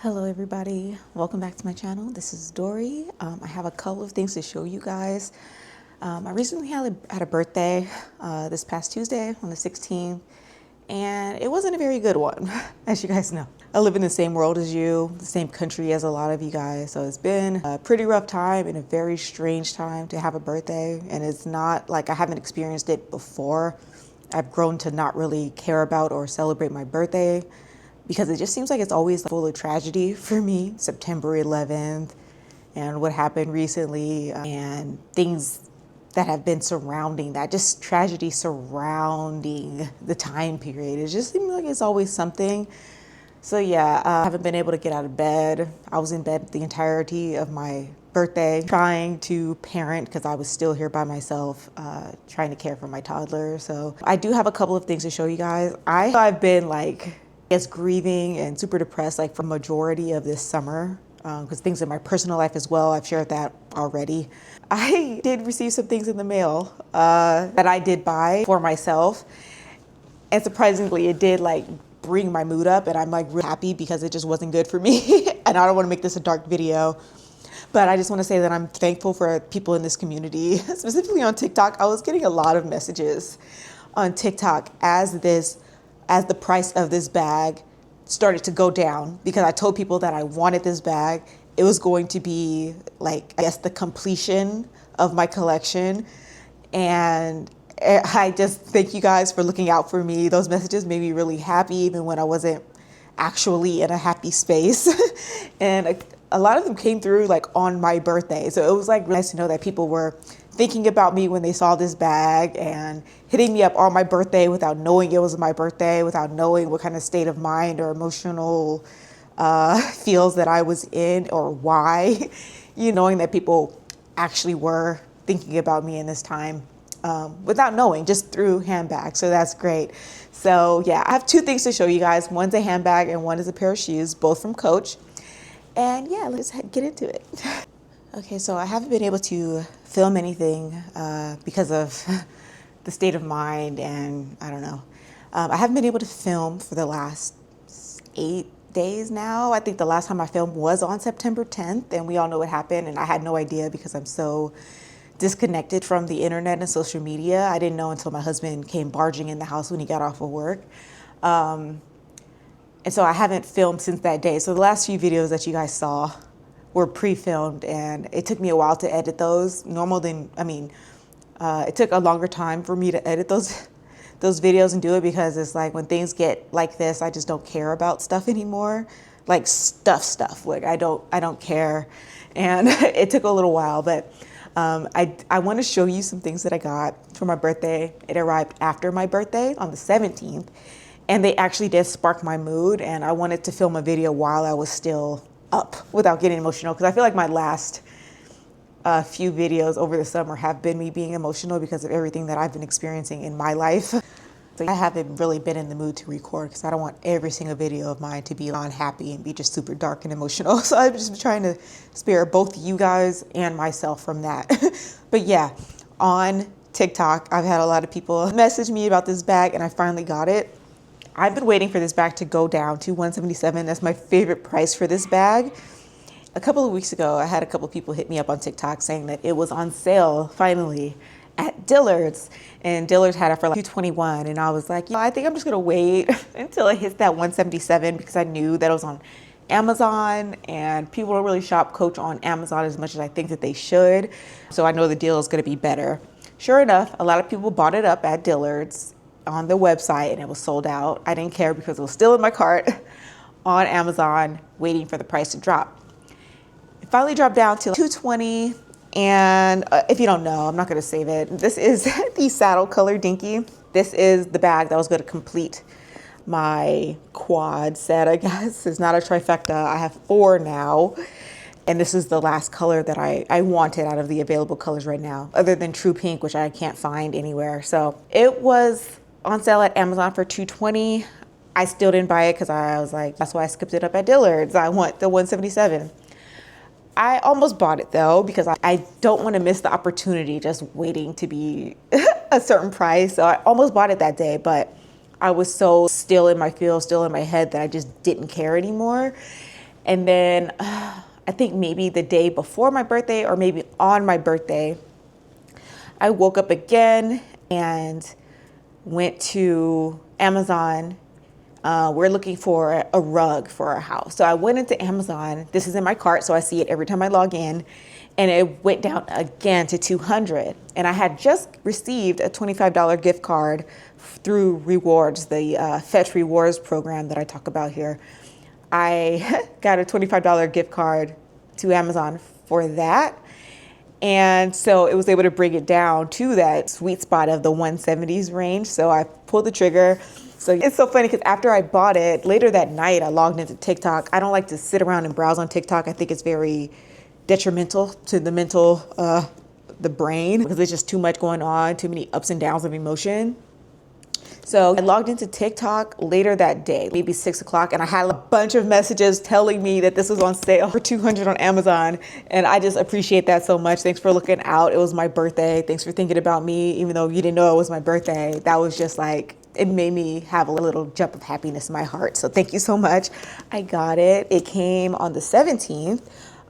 Hello everybody, welcome back to my channel. This is Dory. I have a couple of things to show you guys. I recently had a birthday this past Tuesday on the 16th, and it wasn't a very good one, as you guys know. I live in the same world as you, the same country as a lot of you guys, so it's been a pretty rough time and a very strange time to have a birthday, and it's not like I haven't experienced it before. I've grown to not really care about or celebrate my birthday, because it just seems like it's always full of tragedy for me. September 11th and what happened recently and things that have been surrounding that, just tragedy surrounding the time period. It just seems like it's always something. So yeah, I haven't been able to get out of bed. I was in bed the entirety of my birthday trying to parent because I was still here by myself, trying to care for my toddler. So I do have a couple of things to show you guys. I've been grieving and super depressed for majority of this summer because things in my personal life as well. I've shared that already. I did receive some things in the mail that I did buy for myself, and surprisingly it did bring my mood up, and I'm really happy because it just wasn't good for me. And I don't want to make this a dark video, but I just want to say that I'm thankful for people in this community, specifically on TikTok. I was getting a lot of messages on TikTok as the price of this bag started to go down, because I told people that I wanted this bag. It was going to be the completion of my collection. And I just thank you guys for looking out for me. Those messages made me really happy, even when I wasn't actually in a happy space. And a lot of them came through on my birthday. So it was nice to know that people were thinking about me when they saw this bag and hitting me up on my birthday without knowing it was my birthday, without knowing what kind of state of mind or emotional feels that I was in or why, knowing that people actually were thinking about me in this time without knowing, just through handbags. So that's great. So yeah, I have two things to show you guys. One's a handbag and one is a pair of shoes, both from Coach. And yeah, let's get into it. Okay, so I haven't been able to film anything because of the state of mind, and I don't know. I haven't been able to film for the last 8 days now. I think the last time I filmed was on September 10th, and we all know what happened, and I had no idea because I'm so disconnected from the internet and social media. I didn't know until my husband came barging in the house when he got off of work. And so I haven't filmed since that day. So the last few videos that you guys saw were pre-filmed, and it took me a while to edit those. It took a longer time for me to edit those videos and do it, because it's when things get like this, I just don't care about stuff anymore. Stuff. I don't care. And it took a little while, but I want to show you some things that I got for my birthday. It arrived after my birthday on the 17th, and they actually did spark my mood, and I wanted to film a video while I was still up without getting emotional, because I feel like my last few videos over the summer have been me being emotional because of everything that I've been experiencing in my life. So I haven't really been in the mood to record because I don't want every single video of mine to be unhappy and be just super dark and emotional. So I've just been trying to spare both you guys and myself from that. But yeah, on TikTok, I've had a lot of people message me about this bag, and I finally got it. I've been waiting for this bag to go down to $177. That's my favorite price for this bag. A couple of weeks ago, I had a couple of people hit me up on TikTok saying that it was on sale finally at Dillard's, and Dillard's had it for $221. And I was like, I think I'm just gonna wait until it hits that $177, because I knew that it was on Amazon, and people don't really shop Coach on Amazon as much as I think that they should. So I know the deal is gonna be better. Sure enough, a lot of people bought it up at Dillard's on the website, and it was sold out. I didn't care because it was still in my cart on Amazon, waiting for the price to drop. It finally dropped down to $220, and if you don't know, I'm not gonna save it. This is the saddle color dinky. This is the bag that was gonna complete my quad set, I guess. It's not a trifecta. I have 4 now, and this is the last color that I wanted out of the available colors right now, other than True Pink, which I can't find anywhere. So it was on sale at Amazon for $220. I still didn't buy it because I was like, that's why I skipped it up at Dillard's. I want the $177. I almost bought it though, because I don't want to miss the opportunity just waiting to be a certain price. So I almost bought it that day, but I was so still in my feels, still in my head, that I just didn't care anymore. And then I think maybe the day before my birthday or maybe on my birthday, I woke up again and went to Amazon. We're looking for a rug for our house. So I went into Amazon. This is in my cart, so I see it every time I log in. And it went down again to $200. And I had just received a $25 gift card through Rewards, the Fetch Rewards program that I talk about here. I got a $25 gift card to Amazon for that. And so it was able to bring it down to that sweet spot of the 170s range. So I pulled the trigger. So it's so funny because after I bought it, later that night, I logged into TikTok. I don't like to sit around and browse on TikTok. I think it's very detrimental to the the brain, because there's just too much going on, too many ups and downs of emotion. So I logged into TikTok later that day, maybe 6 o'clock, and I had a bunch of messages telling me that this was on sale for $200 on Amazon. And I just appreciate that so much. Thanks for looking out. It was my birthday. Thanks for thinking about me, even though you didn't know it was my birthday. That was just like, it made me have a little jump of happiness in my heart. So thank you so much. I got it. It came on the 17th.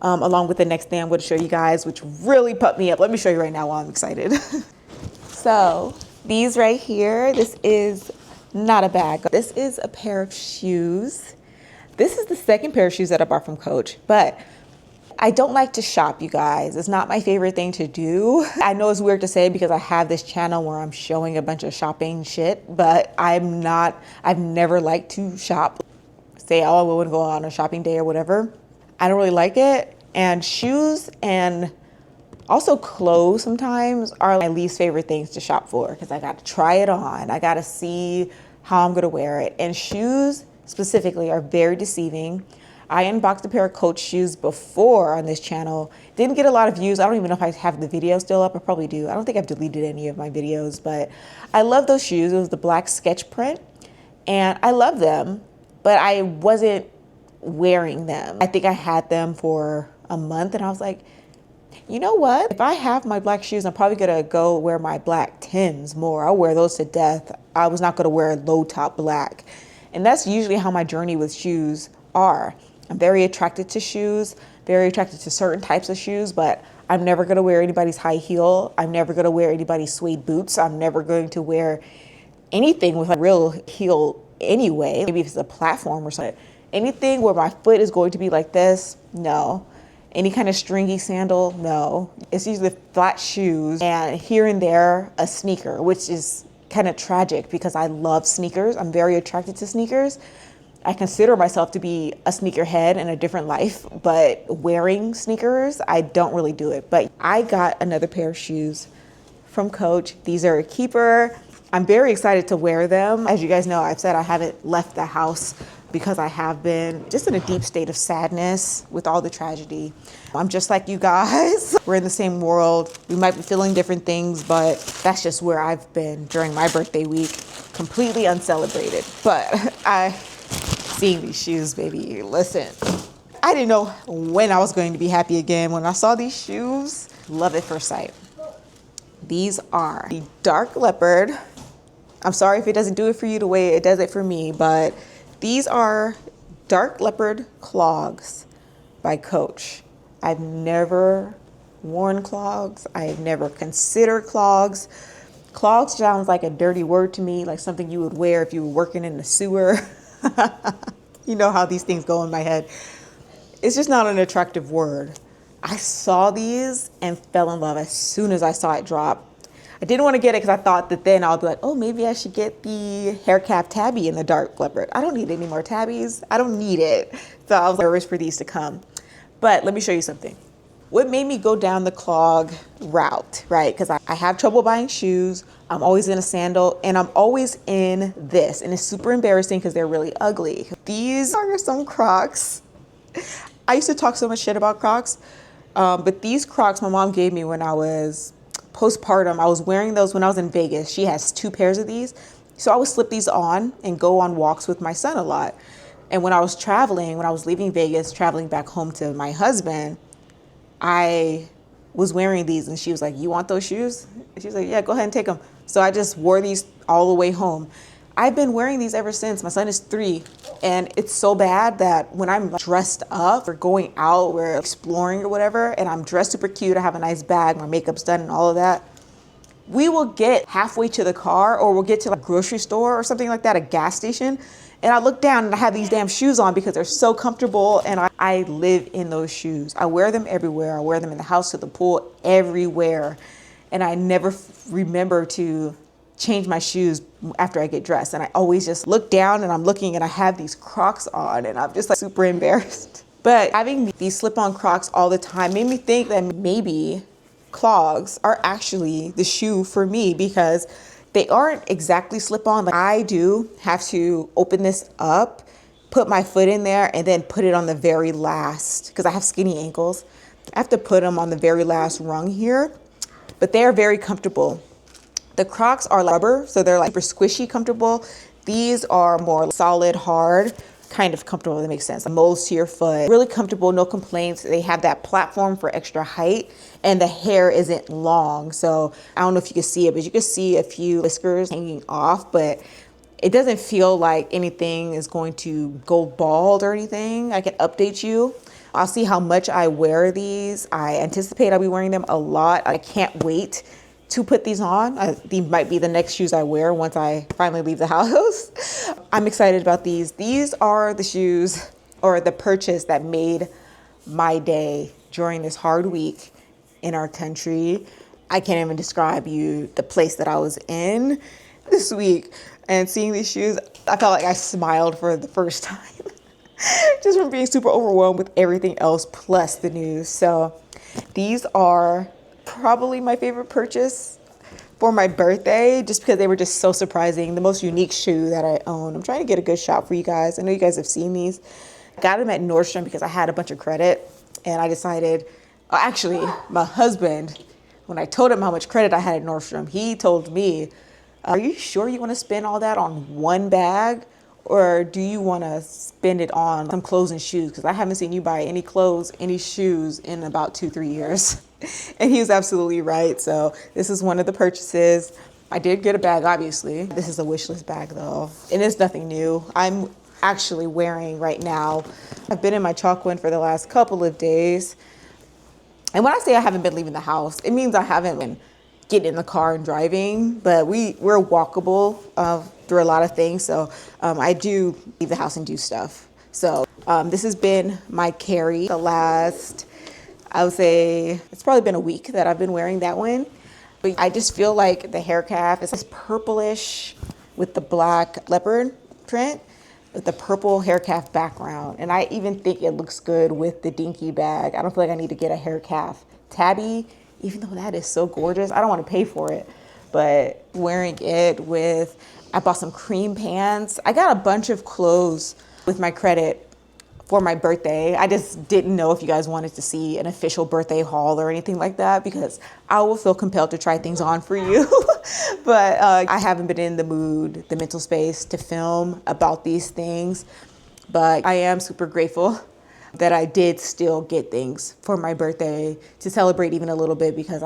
Along with the next thing I'm going to show you guys, which really pumped me up. Let me show you right now while I'm excited. So these right here, this is not a bag. This is a pair of shoes. This is the second pair of shoes that I bought from Coach, but I don't like to shop, you guys. It's not my favorite thing to do. I know it's weird to say because I have this channel where I'm showing a bunch of shopping shit, but I've never liked to shop. Say, oh, we wouldn't go on a shopping day or whatever. I don't really like it. And shoes and also clothes sometimes are my least favorite things to shop for, because I got to try it on. I got to see how I'm going to wear it. And shoes specifically are very deceiving. I unboxed a pair of Coach shoes before on this channel. Didn't get a lot of views. I don't even know if I have the video still up. I probably do. I don't think I've deleted any of my videos, but I love those shoes. It was the black sketch print and I love them, but I wasn't wearing them. I think I had them for a month and I was like, you know what? If I have my black shoes, I'm probably gonna go wear my black Tims more. I'll wear those to death. I was not gonna wear low top black. And that's usually how my journey with shoes are. I'm very attracted to shoes, very attracted to certain types of shoes, but I'm never gonna wear anybody's high heel. I'm never gonna wear anybody's suede boots. I'm never going to wear anything with a real heel anyway. Maybe if it's a platform or something. Anything where my foot is going to be like this, no. Any kind of stringy sandal, no. It's usually flat shoes and here and there a sneaker, which is kind of tragic because I love sneakers. I'm very attracted to sneakers. I consider myself to be a sneakerhead in a different life, but wearing sneakers, I don't really do it. But I got another pair of shoes from Coach. These are a keeper. I'm very excited to wear them. As you guys know, I've said I haven't left the house because I have been just in a deep state of sadness with all the tragedy. I'm just like you guys. We're in the same world. We might be feeling different things, but that's just where I've been during my birthday week, completely uncelebrated. But seeing these shoes, baby, listen, I didn't know when I was going to be happy again. When I saw these shoes, love at first sight. These are the dark leopard. I'm sorry if it doesn't do it for you the way it does it for me, but these are dark leopard clogs by Coach. I've never worn clogs. I've never considered clogs. Clogs sounds like a dirty word to me, like something you would wear if you were working in the sewer. You know how these things go in my head. It's just not an attractive word. I saw these and fell in love as soon as I saw it drop. I didn't want to get it because I thought that then I'll be like, oh, maybe I should get the hair cap tabby in the dark leopard. I don't need any more tabbies. I don't need it. So I was nervous for these to come. But let me show you something. What made me go down the clog route, right? Because I have trouble buying shoes. I'm always in a sandal and I'm always in this. And it's super embarrassing because they're really ugly. These are some Crocs. I used to talk so much shit about Crocs. But these Crocs my mom gave me when I was postpartum. I was wearing those when I was in Vegas. She has 2 pairs of these. So I would slip these on and go on walks with my son a lot. And when I was traveling, when I was leaving Vegas, traveling back home to my husband, I was wearing these and she was like, you want those shoes? And she was like, yeah, go ahead and take them. So I just wore these all the way home. I've been wearing these ever since. My son is 3, and it's so bad that when I'm dressed up or going out, we're exploring or whatever, and I'm dressed super cute, I have a nice bag, my makeup's done and all of that, we will get halfway to the car, or we'll get to like a grocery store or something like that, a gas station, and I look down and I have these damn shoes on because they're so comfortable, and I live in those shoes. I wear them everywhere. I wear them in the house, to the pool, everywhere. And I never remember to change my shoes after I get dressed. And I always just look down and I'm looking and I have these Crocs on and I'm just like super embarrassed. But having these slip-on Crocs all the time made me think that maybe clogs are actually the shoe for me, because they aren't exactly slip-on. Like, I do have to open this up, put my foot in there, and then put it on the very last, because I have skinny ankles. I have to put them on the very last rung here, but they're very comfortable. The Crocs are rubber, so they're like super squishy comfortable. These are more solid, hard, kind of comfortable, if that makes sense. Molds to your foot, really comfortable, no complaints. They have that platform for extra height, and the hair isn't long. So I don't know if you can see it, but you can see a few whiskers hanging off, but it doesn't feel like anything is going to go bald or anything. I can update you. I'll see how much I wear these. I anticipate I'll be wearing them a lot. I can't wait to put these on. These might be the next shoes I wear once I finally leave the house. I'm excited about these. These are the shoes, or the purchase, that made my day during this hard week in our country. I can't even describe you the place that I was in this week, and seeing these shoes, I felt like I smiled for the first time just from being super overwhelmed with everything else plus the news. So these are probably my favorite purchase for my birthday, just because they were just so surprising. The most unique shoe that I own. I'm trying to get a good shot for you guys. I know you guys have seen these. I got them at Nordstrom because I had a bunch of credit, and I decided, actually, my husband, when I told him how much credit I had at Nordstrom, he told me, are you sure you want to spend all that on one bag? Or do you want to spend it on some clothes and shoes? Because I haven't seen you buy any clothes, any shoes in about 2-3 years. And he was absolutely right. So this is one of the purchases. I did get a bag, obviously. This is a wish list bag though. And it's nothing new. I'm actually wearing right now, I've been in my chalk one for the last couple of days. And when I say I haven't been leaving the house, it means I haven't been getting in the car and driving, but we're walkable through a lot of things. So I do leave the house and do stuff. So this has been my carry the last, I would say it's probably been a week that I've been wearing that one. But I just feel like the hair calf is this purplish with the black leopard print with the purple hair calf background. And I even think it looks good with the dinky bag. I don't feel like I need to get a hair calf tabby, even though that is so gorgeous. I don't want to pay for it, but wearing it with, I bought some cream pants. I got a bunch of clothes with my credit for my birthday. I just didn't know if you guys wanted to see an official birthday haul or anything like that, because I will feel compelled to try things on for you. But I haven't been in the mood, the mental space to film about these things. But I am super grateful that I did still get things for my birthday to celebrate even a little bit, because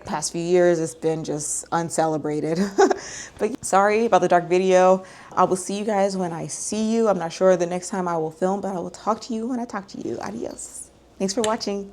past few years it's been just uncelebrated. But sorry about the dark video. I will see you guys when I see you. I'm not sure the next time I will film, but I will talk to you when I talk to you. Adios. Thanks for watching.